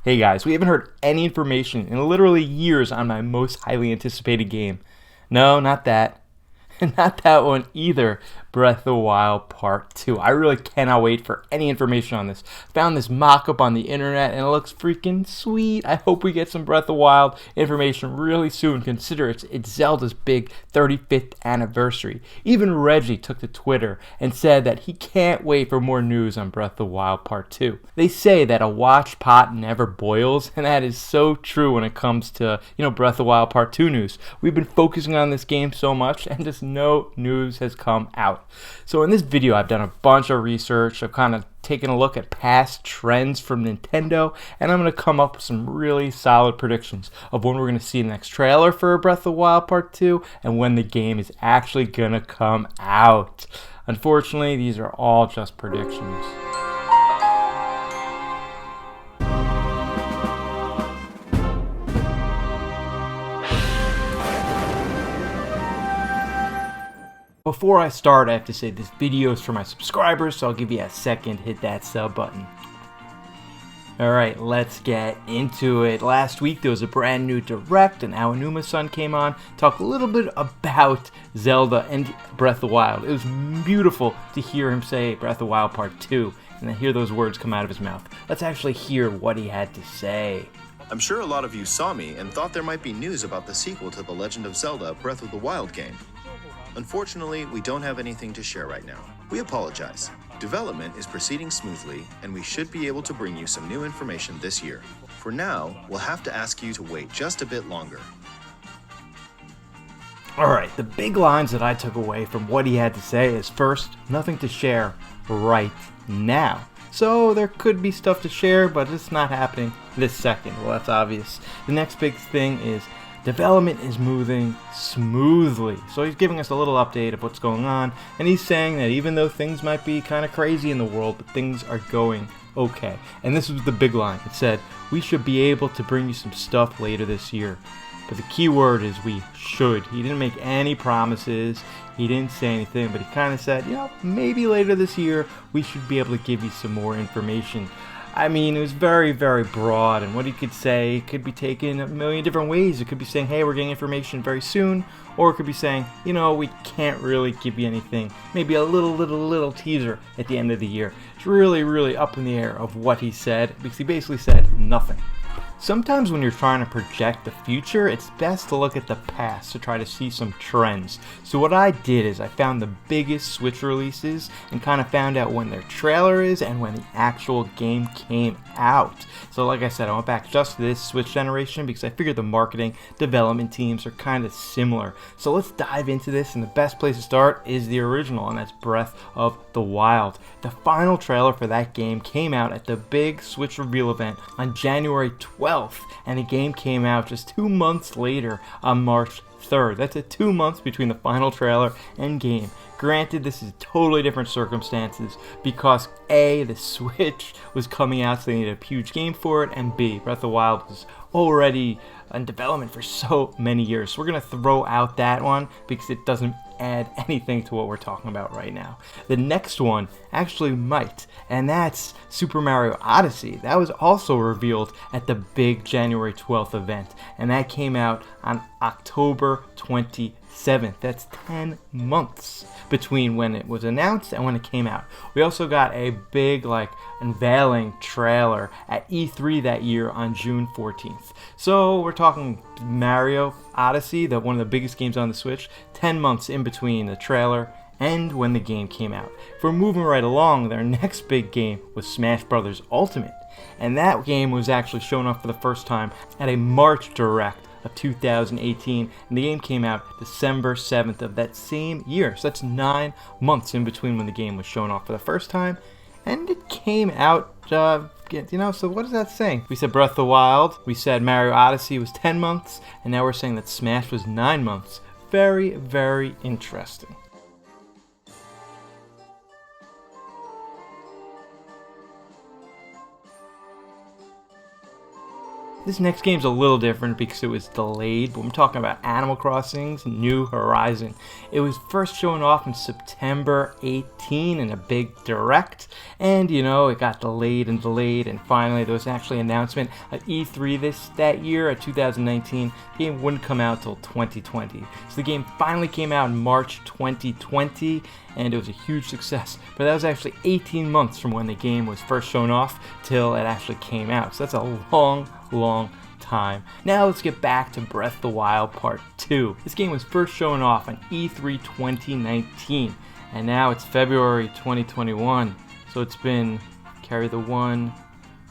Hey guys, we haven't heard any information in literally years on my most highly anticipated game. No, not that. Not that one either. Breath of the Wild Part 2. I really cannot wait for any information on this. Found this mock up on the internet and it looks freaking sweet. I hope we get some Breath of the Wild information really soon. Consider it's Zelda's big 35th anniversary. Even Reggie took to Twitter and said that he can't wait for more news on Breath of the Wild Part 2. They say that a watch pot never boils, and that is so true when it comes to, Breath of the Wild Part 2 news. We've been focusing on this game so much and just no news has come out. So in this video, I've done a bunch of research. I've kind of taken a look at past trends from Nintendo, and I'm going to come up with some really solid predictions of when we're going to see the next trailer for Breath of the Wild Part 2 and when the game is actually going to come out. Unfortunately, these are all just predictions. Before I start, I have to say this video is for my subscribers, so I'll give you a second, hit that sub button. Alright, let's get into it. Last week there was a brand new Direct, and Aonuma-san came on, talk a little bit about Zelda and Breath of the Wild. It was beautiful to hear him say Breath of the Wild Part 2, and to hear those words come out of his mouth. Let's actually hear what he had to say. I'm sure a lot of you saw me and thought there might be news about the sequel to The Legend of Zelda Breath of the Wild game. Unfortunately, we don't have anything to share right now. We apologize. Development is proceeding smoothly, and we should be able to bring you some new information this year. For now, we'll have to ask you to wait just a bit longer. Alright, the big lines that I took away from what he had to say is first, nothing to share right now. So there could be stuff to share, but it's not happening this second. Well, that's obvious. The next big thing is development is moving smoothly. So he's giving us a little update of what's going on, and he's saying that even though things might be kind of crazy in the world, but things are going okay. And this was the big line. It said, we should be able to bring you some stuff later this year. But the key word is we should. He didn't make any promises. He didn't say anything, but he kind of said, maybe later this year we should be able to give you some more information. I mean, it was very, very broad, and what he could say could be taken a million different ways. It could be saying, hey, we're getting information very soon, or it could be saying, we can't really give you anything. Maybe a little teaser at the end of the year. It's really, really up in the air of what he said, because he basically said nothing. Sometimes when you're trying to project the future, it's best to look at the past to try to see some trends. So what I did is I found the biggest Switch releases and kind of found out when their trailer is and when the actual game came out. So like I said, I went back just to this Switch generation because I figured the marketing development teams are kind of similar. So let's dive into this, and the best place to start is the original, and that's Breath of the Wild. The final trailer for that game came out at the big Switch reveal event on January 12th, and the game came out just 2 months later on March 3rd. That's 2 months between the final trailer and game. Granted, this is totally different circumstances because A, the Switch was coming out, so they needed a huge game for it, and B, Breath of the Wild was already in development for so many years. So we're going to throw out that one because it doesn't add anything to what we're talking about right now. The next one actually might, and that's Super Mario Odyssey. That was also revealed at the big January 12th event, and that came out on October 27th. That's 10 months between when it was announced and when it came out. We also got a big unveiling trailer at E3 that year on June 14th. So we're talking Mario Odyssey, one of the biggest games on the Switch, 10 months in between the trailer and when the game came out. If we're moving right along, their next big game was Smash Bros. Ultimate, and that game was actually shown off for the first time at a March Direct of 2018, and the game came out December 7th of that same year. So that's 9 months in between when the game was shown off for the first time, and it came out, so what is that saying? We said Breath of the Wild, we said Mario Odyssey was 10 months, and now we're saying that Smash was 9 months. Very, very interesting. This next game's a little different because it was delayed, but I'm talking about Animal Crossing's New Horizon. It was first shown off in September 18 in a big direct, and it got delayed, and finally there was actually an announcement at E3 that year, at 2019. The game wouldn't come out till 2020. So the game finally came out in March 2020, and it was a huge success. But that was actually 18 months from when the game was first shown off till it actually came out. So that's a long time. Now let's get back to Breath of the Wild Part 2. This game was first shown off on E3 2019, and now it's February 2021. So it's been, carry the one,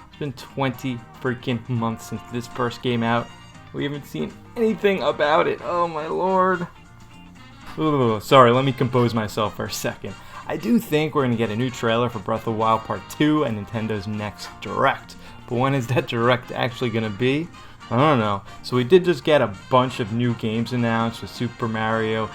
it's been 20 freaking months since this first game out. We haven't seen anything about it. Oh my lord. Ooh, sorry, let me compose myself for a second. I do think we're going to get a new trailer for Breath of the Wild Part 2 and Nintendo's next Direct. But when is that Direct actually going to be? I don't know. So we did just get a bunch of new games announced with Super Mario,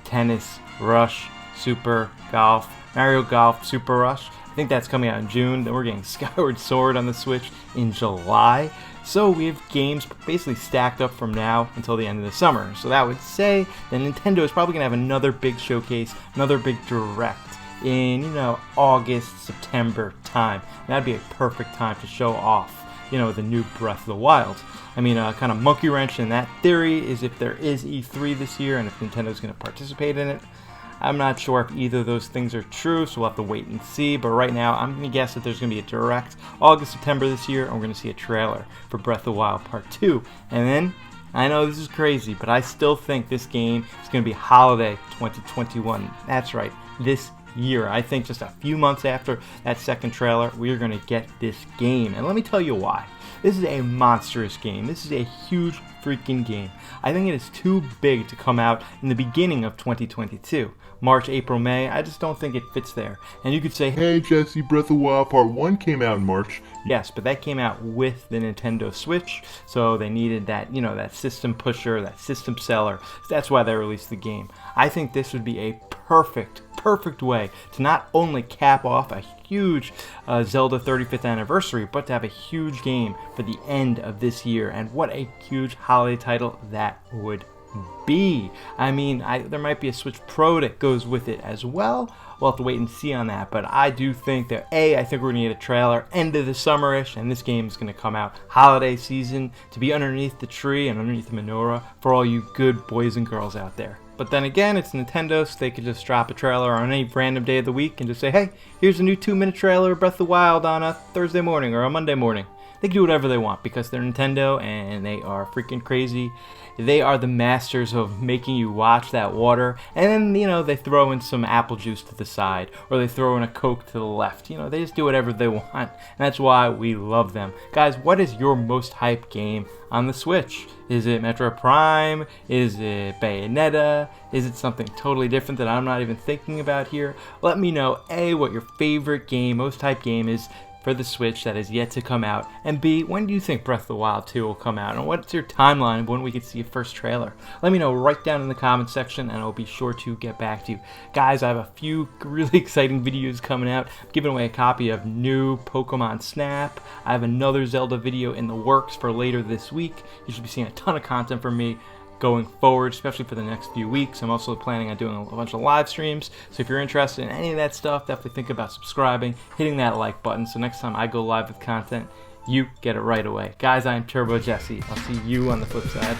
Tennis, Rush, Super Golf, Mario Golf, Super Rush. I think that's coming out in June. Then we're getting Skyward Sword on the Switch in July. So we have games basically stacked up from now until the end of the summer. So that would say that Nintendo is probably going to have another big showcase, another big Direct in, August, September time. And that'd be a perfect time to show off, the new Breath of the Wild. I mean, kind of monkey wrench in that theory is if there is E3 this year and if Nintendo's going to participate in it. I'm not sure if either of those things are true, so we'll have to wait and see. But right now, I'm going to guess that there's going to be a Direct August, September this year, and we're going to see a trailer for Breath of the Wild Part 2. And then, I know this is crazy, but I still think this game is going to be holiday 2021. That's right, this year. I think just a few months after that second trailer, we are going to get this game. And let me tell you why. This is a monstrous game. This is a huge freaking game. I think it is too big to come out in the beginning of 2022. March, April, May, I just don't think it fits there. And you could say, hey Jesse, Breath of the Wild Part 1 came out in March. Yes, but that came out with the Nintendo Switch, so they needed that, that system pusher, that system seller. That's why they released the game. I think this would be a perfect way to not only cap off a huge Zelda 35th anniversary, but to have a huge game for the end of this year. And what a huge holiday title that would be. I mean, there might be a Switch Pro that goes with it as well. We'll have to wait and see on that, but I do think that I think we're going to get a trailer end of the summer-ish, and this game is going to come out holiday season to be underneath the tree and underneath the menorah for all you good boys and girls out there. But then again, it's Nintendo, so they could just drop a trailer on any random day of the week and just say, hey, here's a new 2-minute trailer of Breath of the Wild on a Thursday morning or a Monday morning. They can do whatever they want because they're Nintendo and they are freaking crazy. They are the masters of making you watch that water, and then, they throw in some apple juice to the side, or they throw in a Coke to the left. They just do whatever they want, and that's why we love them. Guys, what is your most hyped game on the Switch? Is it Metroid Prime? Is it Bayonetta? Is it something totally different that I'm not even thinking about here? Let me know, A, what your favorite game, most hyped game is for the Switch that is yet to come out, and B, when do you think Breath of the Wild 2 will come out, and what's your timeline of when we could see a first trailer? Let me know right down in the comments section, and I'll be sure to get back to you. Guys, I have a few really exciting videos coming out. I'm giving away a copy of new Pokemon Snap. I have another Zelda video in the works for later this week. You should be seeing a ton of content from me going forward, especially for the next few weeks. I'm also planning on doing a bunch of live streams, so if you're interested in any of that stuff, definitely think about subscribing, hitting that like button, so next time I go live with content, you get it right away. Guys, I am Turbo Jesse. I'll see you on the flip side.